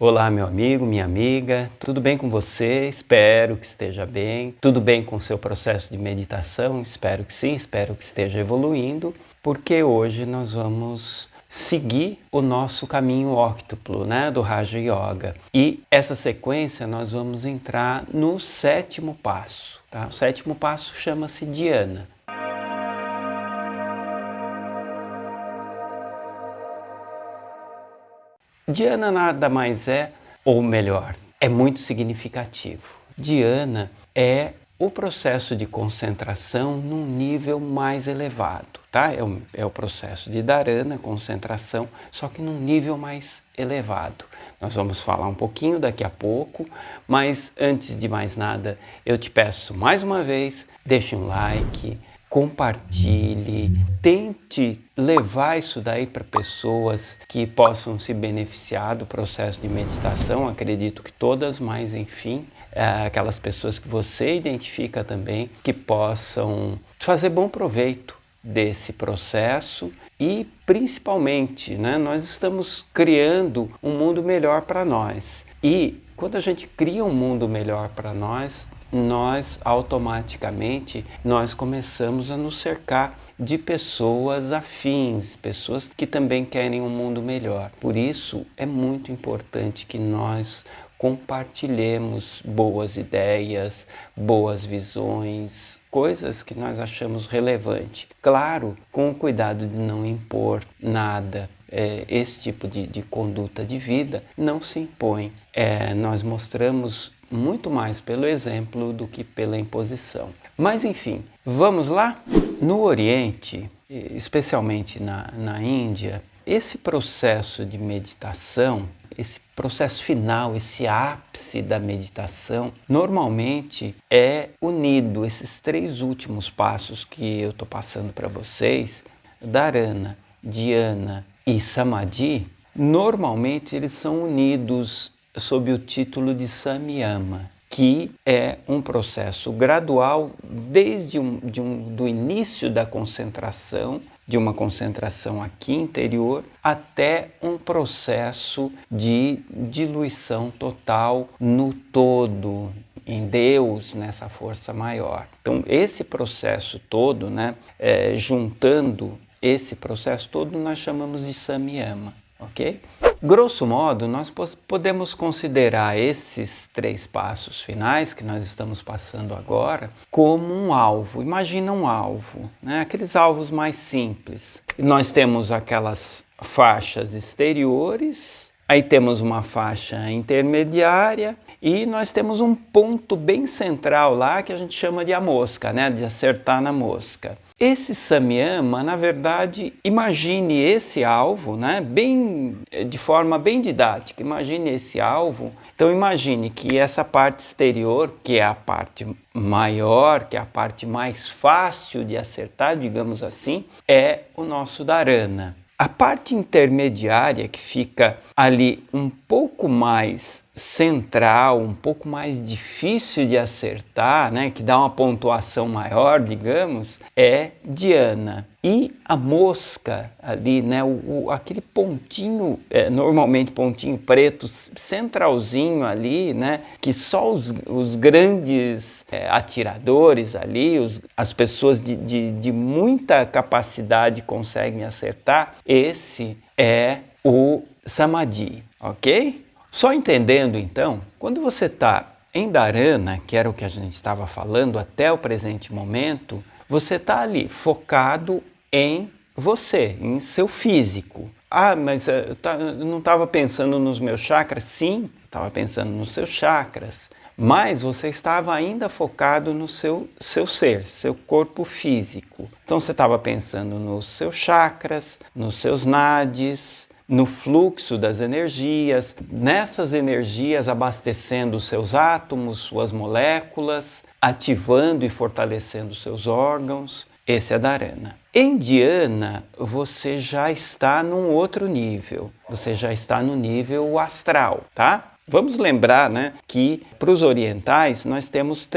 Olá, meu amigo, minha amiga, tudo bem com você? Espero que esteja bem. Tudo bem com o seu processo de meditação? Espero que sim, espero que esteja evoluindo, porque hoje nós vamos seguir o nosso caminho óctuplo, do Raja Yoga. E essa sequência nós vamos entrar no 7º passo, tá? O 7º passo chama-se Dhyana. Dhyana nada mais é, ou melhor, é muito significativo. Dhyana é o processo de concentração num nível mais elevado, tá? É o processo de Dharana, concentração, só que num nível mais elevado. Nós vamos falar um pouquinho daqui a pouco, mas antes de mais nada, eu te peço mais uma vez, deixe um like, compartilhe, tente levar isso daí para pessoas que possam se beneficiar do processo de meditação. Acredito que todas, mas enfim, aquelas pessoas que você identifica também que possam fazer bom proveito desse processo e principalmente, nós estamos criando um mundo melhor para nós. E quando a gente cria um mundo melhor para nós automaticamente começamos a nos cercar de pessoas afins, pessoas que também querem um mundo melhor. Por isso é muito importante que nós compartilhemos boas ideias, boas visões, coisas que nós achamos relevante. Claro, com o cuidado de não impor nada. Esse tipo de conduta de vida não se impõe. Nós mostramos muito mais pelo exemplo do que pela imposição. Mas enfim, vamos lá? No Oriente, especialmente na Índia, esse processo de meditação, esse processo final, esse ápice da meditação, normalmente é unido, esses 3 últimos passos que eu estou passando para vocês, Dharana, Dhyana e Samadhi, normalmente eles são unidos sob o título de Samyama, que é um processo gradual desde do início da concentração, de uma concentração aqui interior, até um processo de diluição total no todo, em Deus, nessa força maior. Então, esse processo todo, juntando esse processo todo, nós chamamos de Samyama, ok? Grosso modo, nós podemos considerar esses 3 passos finais que nós estamos passando agora como um alvo. Imagina um alvo, aqueles alvos mais simples. Nós temos aquelas faixas exteriores, aí temos uma faixa intermediária e nós temos um ponto bem central lá que a gente chama de a mosca, de acertar na mosca. Esse Samyama, na verdade, imagine esse alvo, de forma bem didática, imagine esse alvo. Então imagine que essa parte exterior, que é a parte maior, que é a parte mais fácil de acertar, digamos assim, é o nosso Dharana. A parte intermediária, que fica ali um pouco mais central, um pouco mais difícil de acertar, que dá uma pontuação maior, digamos, é Dhyana. E a mosca ali, aquele pontinho, normalmente pontinho preto, centralzinho ali, que só os grandes atiradores ali, as pessoas de muita capacidade conseguem acertar, esse é o Samadhi, ok? Só entendendo então, quando você está em Dharana, que era o que a gente estava falando até o presente momento, você está ali focado em você, em seu físico. Ah, mas eu não estava pensando nos meus chakras? Sim, estava pensando nos seus chakras, mas você estava ainda focado no seu ser, seu corpo físico. Então você estava pensando nos seus chakras, nos seus nadis, no fluxo das energias, nessas energias abastecendo os seus átomos, suas moléculas, ativando e fortalecendo os seus órgãos. Esse é Dharana. Em Dhyana, você já está num outro nível, você já está no nível astral, tá? Vamos lembrar, que para os orientais nós temos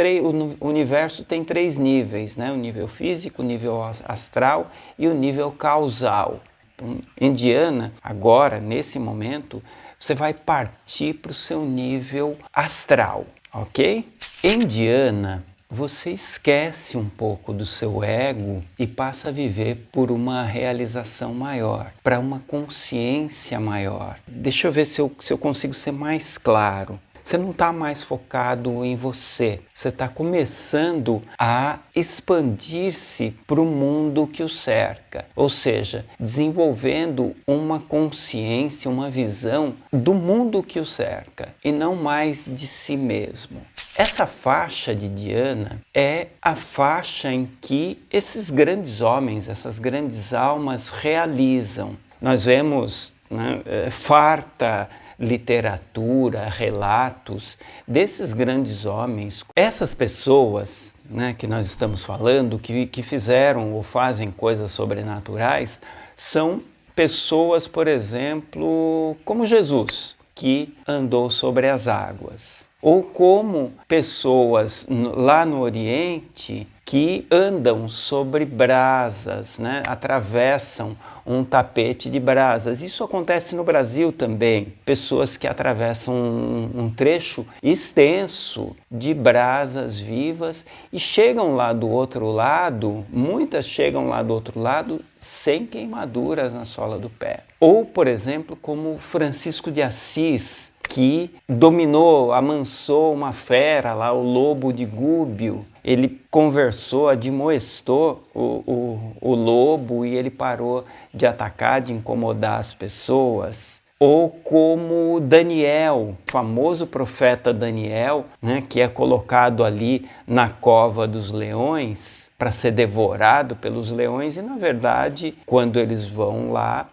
o universo tem 3 níveis, o nível físico, o nível astral e o nível causal. Então, em Dhyana, agora, nesse momento, você vai partir para o seu nível astral, ok? Em Dhyana, você esquece um pouco do seu ego e passa a viver por uma realização maior, para uma consciência maior. Deixa eu ver se eu consigo ser mais claro. Você não está mais focado em você, você está começando a expandir-se para o mundo que o cerca, ou seja, desenvolvendo uma consciência, uma visão do mundo que o cerca e não mais de si mesmo. Essa faixa de Dhyana é a faixa em que esses grandes homens, essas grandes almas realizam. Nós vemos, né, farta literatura, relatos desses grandes homens. Essas pessoas, né, que nós estamos falando, que fizeram ou fazem coisas sobrenaturais, são pessoas, por exemplo, como Jesus, que andou sobre as águas. Ou como pessoas lá no Oriente que andam sobre brasas, né? Atravessam um tapete de brasas. Isso acontece no Brasil também. Pessoas que atravessam um trecho extenso de brasas vivas e chegam lá do outro lado, muitas chegam lá do outro lado sem queimaduras na sola do pé. Ou, por exemplo, como Francisco de Assis, que dominou, amansou uma fera lá, o lobo de Gúbio. Ele conversou, admoestou o lobo e ele parou de atacar, de incomodar as pessoas. Ou como Daniel, o famoso profeta Daniel, né, que é colocado ali na cova dos leões para ser devorado pelos leões e, na verdade, quando eles vão lá,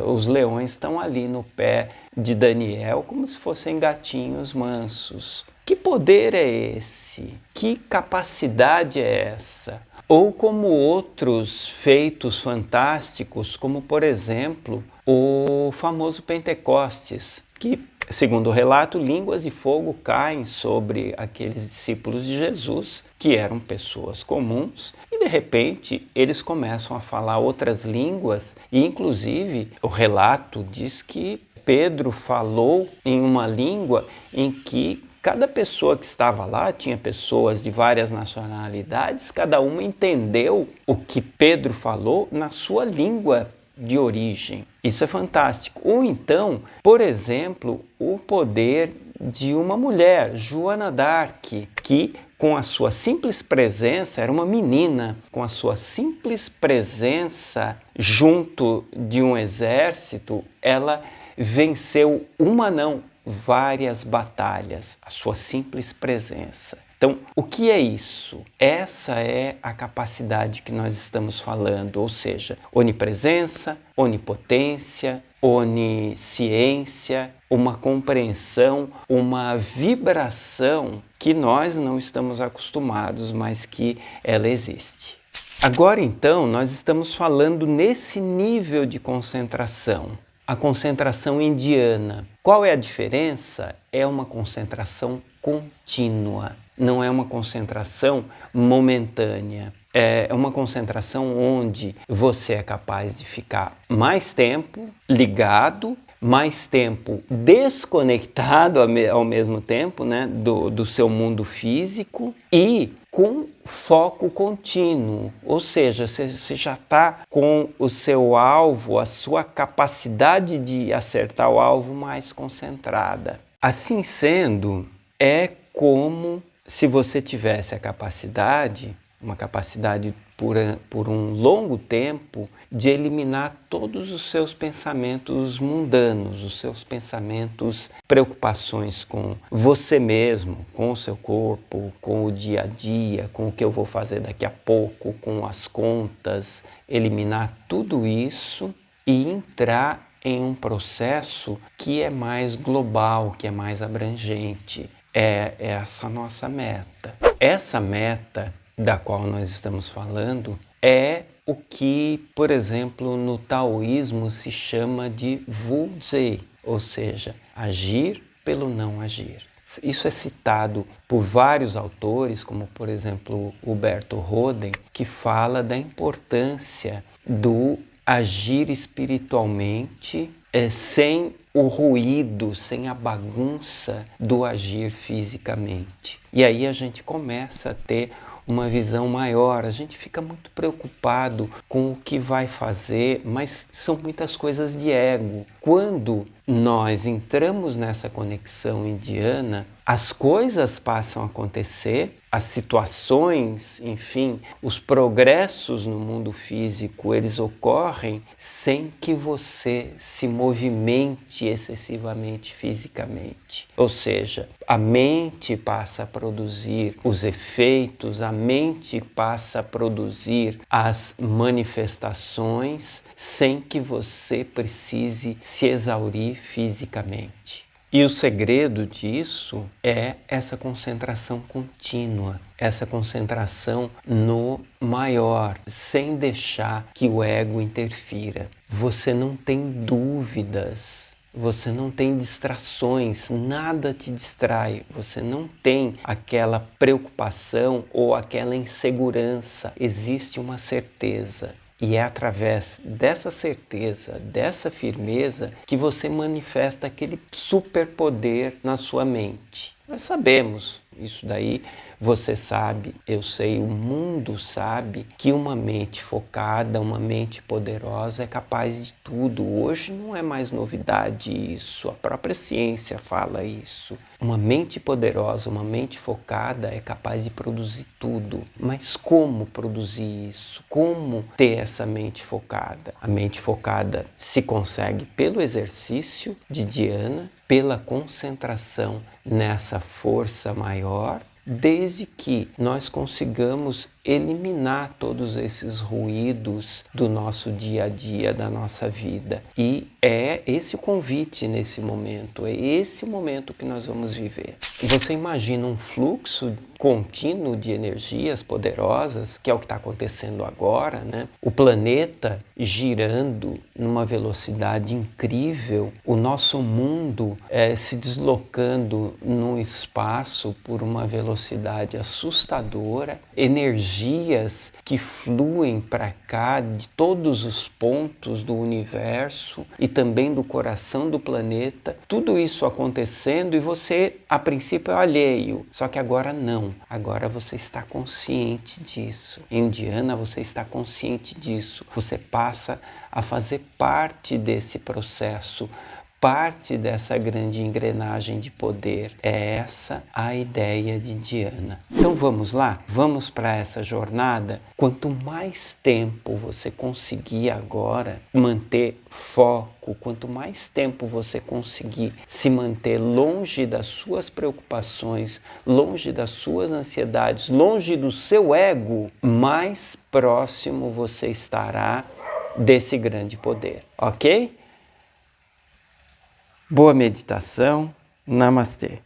os leões estão ali no pé de Daniel como se fossem gatinhos mansos. Que poder é esse? Que capacidade é essa? Ou como outros feitos fantásticos, como por exemplo o famoso Pentecostes, que, segundo o relato, línguas de fogo caem sobre aqueles discípulos de Jesus, que eram pessoas comuns, e de repente eles começam a falar outras línguas, e inclusive o relato diz que Pedro falou em uma língua em que cada pessoa que estava lá, tinha pessoas de várias nacionalidades, cada uma entendeu o que Pedro falou na sua língua de origem. Isso é fantástico. Ou então, por exemplo, o poder de uma mulher, Joana d'Arc, que com a sua simples presença, era uma menina, com a sua simples presença junto de um exército, ela venceu uma não, várias batalhas, a sua simples presença. Então, o que é isso? Essa é a capacidade que nós estamos falando, ou seja, onipresença, onipotência, onisciência, uma compreensão, uma vibração que nós não estamos acostumados, mas que ela existe. Agora, então, nós estamos falando nesse nível de concentração. A concentração indiana. Qual é a diferença? É uma concentração contínua, não é uma concentração momentânea. É uma concentração onde você é capaz de ficar mais tempo ligado, mais tempo desconectado ao mesmo tempo, né, do seu mundo físico e com foco contínuo, ou seja, você já está com o seu alvo, a sua capacidade de acertar o alvo mais concentrada. Assim sendo, é como se você tivesse a capacidade, uma capacidade por um longo tempo, de eliminar todos os seus pensamentos mundanos, os seus pensamentos, preocupações com você mesmo, com o seu corpo, com o dia a dia, com o que eu vou fazer daqui a pouco, com as contas, eliminar tudo isso e entrar em um processo que é mais global, que é mais abrangente. É essa nossa meta. Essa meta da qual nós estamos falando é o que, por exemplo, no taoísmo se chama de Wu Zhi, ou seja, agir pelo não agir. Isso é citado por vários autores, como por exemplo Huberto Roden, que fala da importância do agir espiritualmente sem o ruído, sem a bagunça do agir fisicamente. E aí a gente começa a ter uma visão maior, a gente fica muito preocupado com o que vai fazer, mas são muitas coisas de ego. Quando nós entramos nessa conexão indiana, as coisas passam a acontecer, as situações, enfim, os progressos no mundo físico, eles ocorrem sem que você se movimente excessivamente fisicamente. Ou seja, a mente passa a produzir os efeitos, a mente passa a produzir as manifestações sem que você precise se exaurir fisicamente. E o segredo disso é essa concentração contínua, essa concentração no maior, sem deixar que o ego interfira. Você não tem dúvidas, você não tem distrações, nada te distrai, você não tem aquela preocupação ou aquela insegurança, existe uma certeza. E é através dessa certeza, dessa firmeza, que você manifesta aquele superpoder na sua mente. Nós sabemos, isso daí você sabe, eu sei, o mundo sabe que uma mente focada, uma mente poderosa é capaz de tudo. Hoje não é mais novidade isso, a própria ciência fala isso. Uma mente poderosa, uma mente focada é capaz de produzir tudo. Mas como produzir isso? Como ter essa mente focada? A mente focada se consegue pelo exercício de dhyana, pela concentração nessa força maior, desde que nós consigamos eliminar todos esses ruídos do nosso dia a dia, da nossa vida. E é esse o convite nesse momento, é esse o momento que nós vamos viver. Você imagina um fluxo contínuo de energias poderosas, que é o que está acontecendo agora, né? O planeta girando numa velocidade incrível, o nosso mundo se deslocando num espaço por uma velocidade assustadora, energias que fluem para cá de todos os pontos do universo e também do coração do planeta, tudo isso acontecendo e você a princípio é alheio, só que agora não, agora você está consciente disso. Em dhyana você está consciente disso, você passa a fazer parte desse processo, parte dessa grande engrenagem de poder. É essa a ideia de dhyana. Então vamos lá? Vamos para essa jornada? Quanto mais tempo você conseguir agora manter foco, quanto mais tempo você conseguir se manter longe das suas preocupações, longe das suas ansiedades, longe do seu ego, mais próximo você estará desse grande poder, ok? Boa meditação. Namastê.